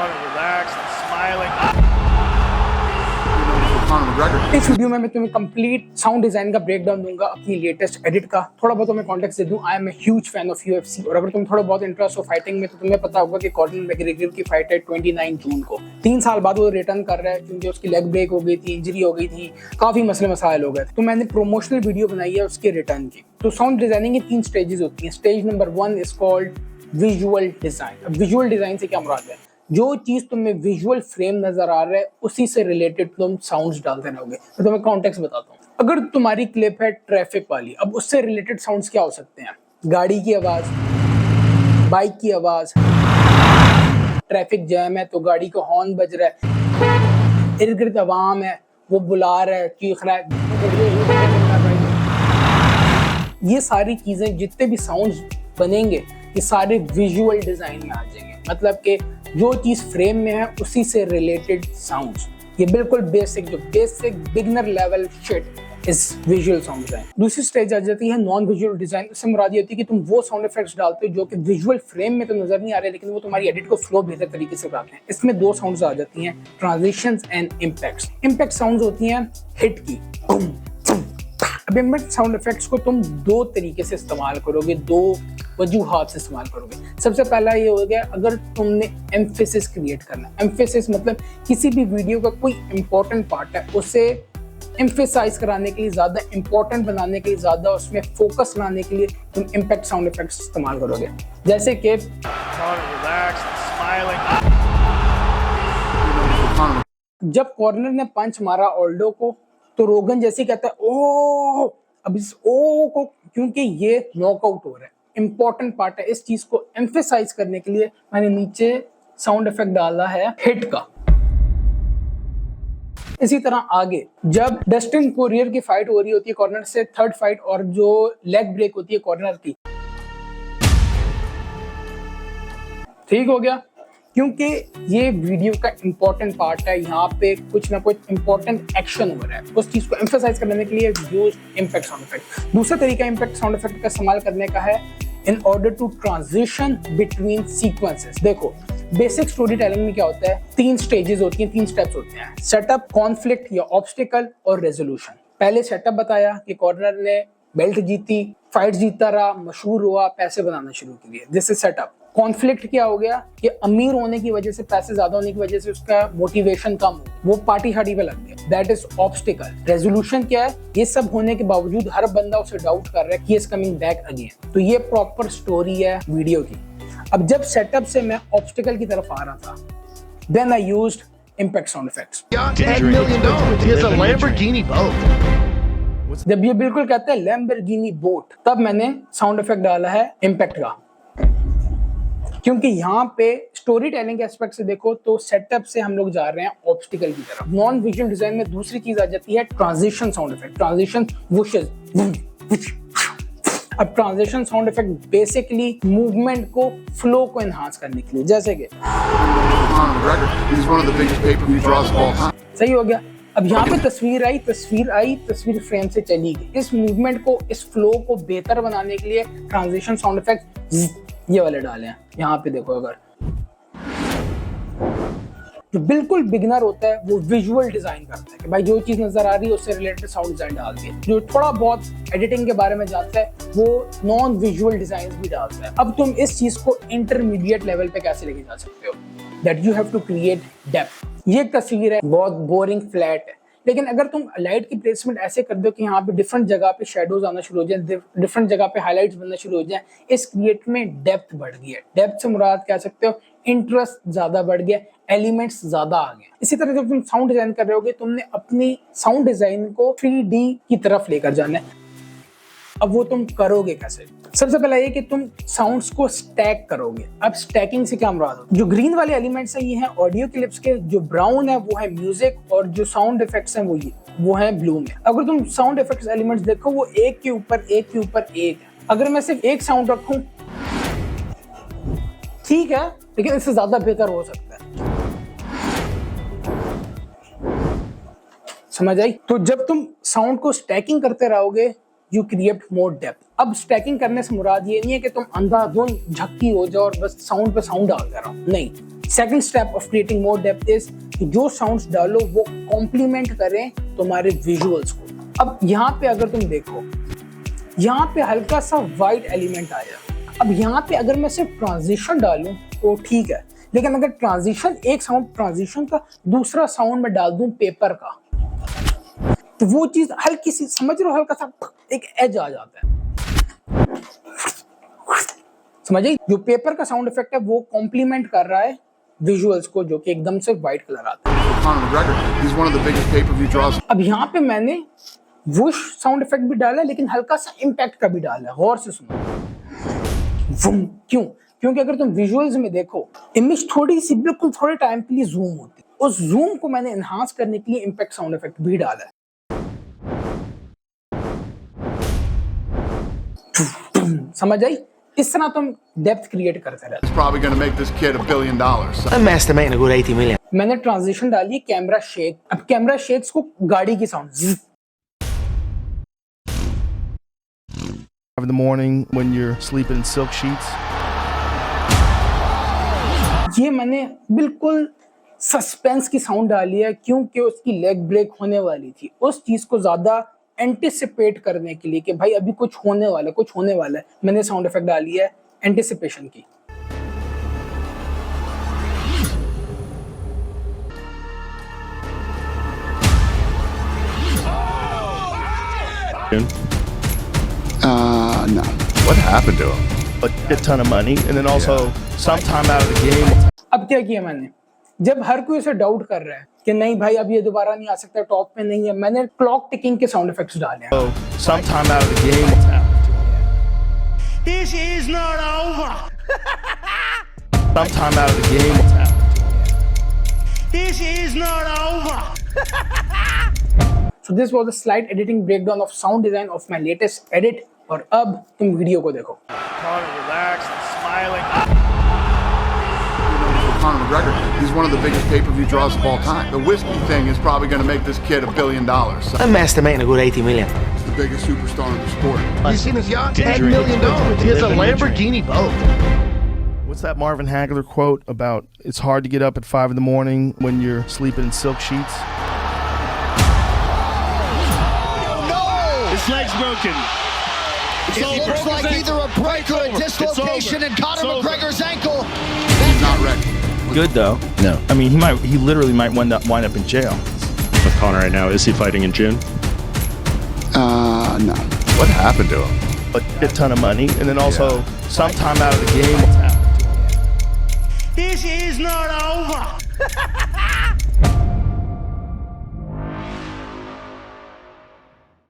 relaxed and smiling. इस video में मैं तुम्हें कंप्लीट साउंड डिजाइन का ब्रेकडाउन दूंगा, अपनी लेटेस्ट एडिट का। थोड़ा बहुत मैं कॉन्टेक्स्ट दे दूं। I am a huge fan of UFC, और अगर तुम थोड़ा बहुत इंटरेस्ट हो फाइटिंग में तो तुम्हें पता होगा कि कॉर्नर मैकग्रेगर की फाइट है 29 जून को। 3 साल बाद वो रिटर्न कर रहा है क्योंकि उसकी लेग ब्रेक हो गई थी, इंजरी हो गई थी, काफी मसले मसाइल हो गए थे। तो मैंने प्रोमोशनल वीडियो बनाई है उसके रिटर्न की। तो साउंड डिजाइनिंग की 3 स्टेजेस होती हैं। Stage number 1 is called visual design. अब विजुअल डिजाइन से क्या मुराद है? जो चीज तुम्हें विजुअल फ्रेम नजर आ रहा है उसी से रिलेटेड तुम साउंड्स डालते रहोगे। तो तुम्हें कॉन्टेक्स्ट बताता हूँ। अगर तुम्हारी क्लिप है ट्रैफिक वाली, अब उससे रिलेटेड साउंड्स क्या हो सकते हैं? गाड़ी की आवाज, बाइक की आवाज, ट्रैफिक जैम है तो गाड़ी का हॉर्न बज रहा है, इर्द गिर्द आवाम है वो बुला रहा है, चीख रहा है। ये सारी चीजें, जितने भी साउंड्स बनेंगे, ये सारे विजुअल डिजाइन में आ जाएंगे। मतलब कि जो चीज फ्रेम में है उसी से रिलेटेड साउंड्स। ये बिल्कुल बेसिक, जो बेसिक बिगिनर लेवल शिट इस विजुअल साउंड डिजाइन। दूसरी स्टेज आ जाती है नॉन विजुअल डिजाइन। इससे मुराद ये होती है कि तुम वो साउंड इफेक्ट्स डालते हो जो कि विजुअल फ्रेम में तो नजर नहीं आ रहे, लेकिन वो तुम्हारी एडिट को फ्लो बेहतर तरीके से कराते हैं। इसमें 2 साउंड्स आ जाती हैं, transitions and impacts. Impact sounds होती हैं हिट की। अब इम्पैक्ट साउंड इफेक्ट्स को तुम 2 तरीके से इस्तेमाल करोगे, 2 वजूहात से इस्तेमाल करोगे। सबसे पहला ये हो गया, अगर तुमने एम्फेसिस क्रिएट करना। एम्फेसिस मतलब किसी भी वीडियो का कोई इंपॉर्टेंट पार्ट है उसे एम्फेसाइज कराने के लिए, ज्यादा इंपॉर्टेंट बनाने के लिए, ज्यादा उसमें फोकस लाने के लिए तुम इम्पैक्ट साउंड इफेक्ट्स इस्तेमाल करोगे। जैसे कि Relaxed and smiling. जब कॉर्नर ने पंच मारा ऑल्डो को तो रोगन जैसे कहता है ओ, अब इस ओ को, क्योंकि ये नॉकआउट हो रहा है, इंपॉर्टेंट पार्ट है, इस चीज को एम्फेसाइज करने के लिए मैंने नीचे साउंड इफेक्ट डाला है हिट का। इसी तरह आगे जब डस्टिन पोरियर की फाइट हो रही होती है कॉर्नर से, थर्ड फाइट, और जो लेग ब्रेक होती है कॉर्नर की, ठीक हो गया, क्योंकि ये वीडियो का इंपॉर्टेंट पार्ट है। यहाँ पे कुछ ना कुछ इंपॉर्टेंट एक्शन हो रहा है, उस चीज को एम्फेसाइज करने के लिए यूज इम्पैक्ट साउंड इफेक्ट। दूसरा तरीका इम्पैक्ट साउंड इफेक्ट का इस्तेमाल करने का है in order to transition between sequences. देखो बेसिक स्टोरी टेलिंग में क्या होता है, 3 स्टेजेस होती हैं, 3 स्टेप्स होते हैं। सेटअप, कॉन्फ्लिक्ट या ऑब्स्टिकल और रेजोल्यूशन। पहले सेटअप बताया कि कॉर्नर ने बेल्ट जीती, फाइट जीतता रहा, मशहूर हुआ, पैसे बनाना शुरू किए, दिस इज सेटअप। कॉन्फ्लिक्ट क्या हो गया कि अमीर होने की वजह से, पैसे ज्यादा होने की वजह से उसका मोटिवेशन कम हो, वो पार्टी शार्टी पे लग गया, दैट इज ऑब्स्टिकल। रेजोल्यूशन क्या है, ये सब होने के बावजूद हर बंदा उसे डाउट कर रहा है कि he is coming back again. तो ये प्रॉपर स्टोरी है वीडियो की। अब जब सेटअप से मैं ऑब्स्टिकल की तरफ आ रहा था, then I used impact sound effects. $10 million. He has a Lamborghini boat. जब ये बिल्कुल कहता है लैम्बोर्गिनी बोट, तब मैंने साउंड इफेक्ट डाला है इम्पैक्ट का, क्योंकि यहाँ पे स्टोरी टेलिंग के एस्पेक्ट से देखो तो सेटअप से हम लोग जा रहे हैं ऑब्स्टिकल की तरफ। नॉन विजुअल डिजाइन में दूसरी चीज आ जाती है ट्रांजिशन साउंड इफेक्ट। ट्रांजिशन वुशेस। अब transition sound effect basically movement को, फ्लो को एनहांस करने के लिए, जैसे कि सही हो गया। अब यहाँ पे तस्वीर आई, तस्वीर फ्रेम से चली गई। इस मूवमेंट को, इस फ्लो को बेहतर बनाने के लिए ट्रांजिशन साउंड इफेक्ट ये वाले डाले हैं। यहाँ पे देखो, अगर जो बिल्कुल बिगिनर होता है वो विजुअल डिजाइन करता है कि भाई जो चीज नजर आ रही है उससे रिलेटेड साउंड डिजाइन डाल दिए। जो थोड़ा बहुत एडिटिंग के बारे में जानता है वो नॉन विजुअल डिजाइन भी डालता है। अब तुम इस चीज को इंटरमीडिएट लेवल पे कैसे लेके जा सकते हो? That you have to create depth. ये तस्वीर है, बहुत बोरिंग फ्लैट है, लेकिन अगर तुम लाइट की प्लेसमेंट ऐसे कर दो कि यहाँ पे डिफरेंट जगह पे शेडोज आना शुरू हो जाए, डिफरेंट जगह पे हाइलाइट्स बनना शुरू हो जाए, इस क्रिएट में डेप्थ बढ़ गई है। डेप्थ से मुराद कह सकते हो इंटरेस्ट ज्यादा बढ़ गया, एलिमेंट्स ज्यादा आ गए। इसी तरह जब तुम साउंड डिजाइन कर रहे होगे, तुमने अपनी साउंड डिजाइन को 3D की तरफ लेकर जाना है। अब वो तुम करोगे कैसे? सबसे पहला ये कि तुम साउंड्स को स्टैक करोगे। अब स्टैकिंग से क्या मुराद है? जो ग्रीन वाले एलिमेंट्स है ये हैं ऑडियो क्लिप्स के, जो ब्राउन है वो है म्यूजिक, और जो साउंड इफेक्ट्स हैं वो है ब्लू में। अगर तुम साउंड इफेक्ट्स एलिमेंट्स देखो वो एक के ऊपर एक है। अगर मैं सिर्फ एक साउंड रखूं ठीक है, लेकिन इससे ज्यादा बेहतर हो सकता है। समझ आई? तो जब तुम साउंड को स्टैकिंग करते रहोगे you create more depth. अब स्टैकिंग करने से मुराद ये नहीं है कि तुम अंधाधुंध झक्की हो जाओ और बस साउंड पे साउंड डालते रहो, नहीं. Second step of creating more depth is कि जो साउंड्स डालो वो कॉम्प्लीमेंट करें तुम्हारे विजुअल्स को. अब यहाँ पे अगर तुम देखो, यहाँ पे हल्का सा वाइट एलिमेंट आया. अब यहाँ पे अगर मैं सिर्फ ट्रांजिशन डालूं तो ठीक है, लेकिन अगर ट्रांजिशन एक साउंड ट्रांजिशन का दूसरा साउंड में डाल दूं पेपर का, तो वो चीज हल्की सी, समझ रहे हो, हल्का सा एक एज आ जाता है. समझिए, जो पेपर का साउंड इफेक्ट है वो कॉम्प्लीमेंट कर रहा है विजुअल्स को, जो कि एकदम से वाइट कलर आता है. Conor McGregor, he's one of the biggest pay-per-view draws. अब यहाँ पे मैंने वुश साउंड इफेक्ट भी डाला है, लेकिन हल्का सा इम्पैक्ट का भी डाला है. गौर से सुनो. वुम. क्यों? क्योंकि अगर तुम विजुअल्स में देखो, इमेज थोड़ी सी बिल्कुल थोड़े टाइम के लिए जूम होती है. उस जूम को मैंने एनहांस करने के लिए इम्पैक्ट साउंड इफेक्ट भी डाला है. समझ आई? इस तरह तुम डेप्थ क्रिएट करते रहते. It's probably going to make this kid $1 billion. I'm estimating a good 80 million. मैंने ट्रांजिशन डाली कैमरा शेक. अब कैमरा शेक्स को गाड़ी की sound. In the morning when you're sleeping in silk sheets. ये मैंने बिल्कुल सस्पेंस की साउंड डाली है, क्योंकि उसकी लेग ब्रेक होने वाली थी. उस चीज को ज्यादा एंटिसिपेट करने के लिए कि भाई अभी कुछ होने वाला है, मैंने साउंड इफेक्ट डाली है एंटिसिपेशन की. No. What happened to him? A ton of money, and then also sometime out of the game. अब क्या किया मैंने, जब हर कोई उसे डाउट कर रहा है कि नहीं भाई अब ये दोबारा नहीं आ सकता, टॉप पे नहीं है, मैंने क्लॉक टिकिंग के साउंड इफेक्ट्स डाले हैं. So sometime out of the game. What's happened to him? This is not over. Sometime out of the game. What's happened to him? This is not over. So this was a slight editing breakdown of sound design of my latest edit. और अब तुम video को देखो. Conor relaxed and smiling. Conor McGregor, he's one of the biggest pay-per-view draws of all time. The whiskey thing is probably going to make this kid $1 billion. I'm estimating a good 80 million. He's the biggest superstar in the sport. You seen his yacht? $10 million. He has a Living the Lamborghini boat. What's that Marvin Hagler quote about? It's hard to get up at 5 in the morning when you're sleeping in silk sheets. His leg's broken. It looks like either a break or a dislocation in Conor McGregor's ankle. He's not ready. Good though. No. I mean, he literally might wind up in jail. With Conor right now, is he fighting in June? No. What happened to him? A ton of money, and then also sometime out of the game. What's happened to him? This is not over.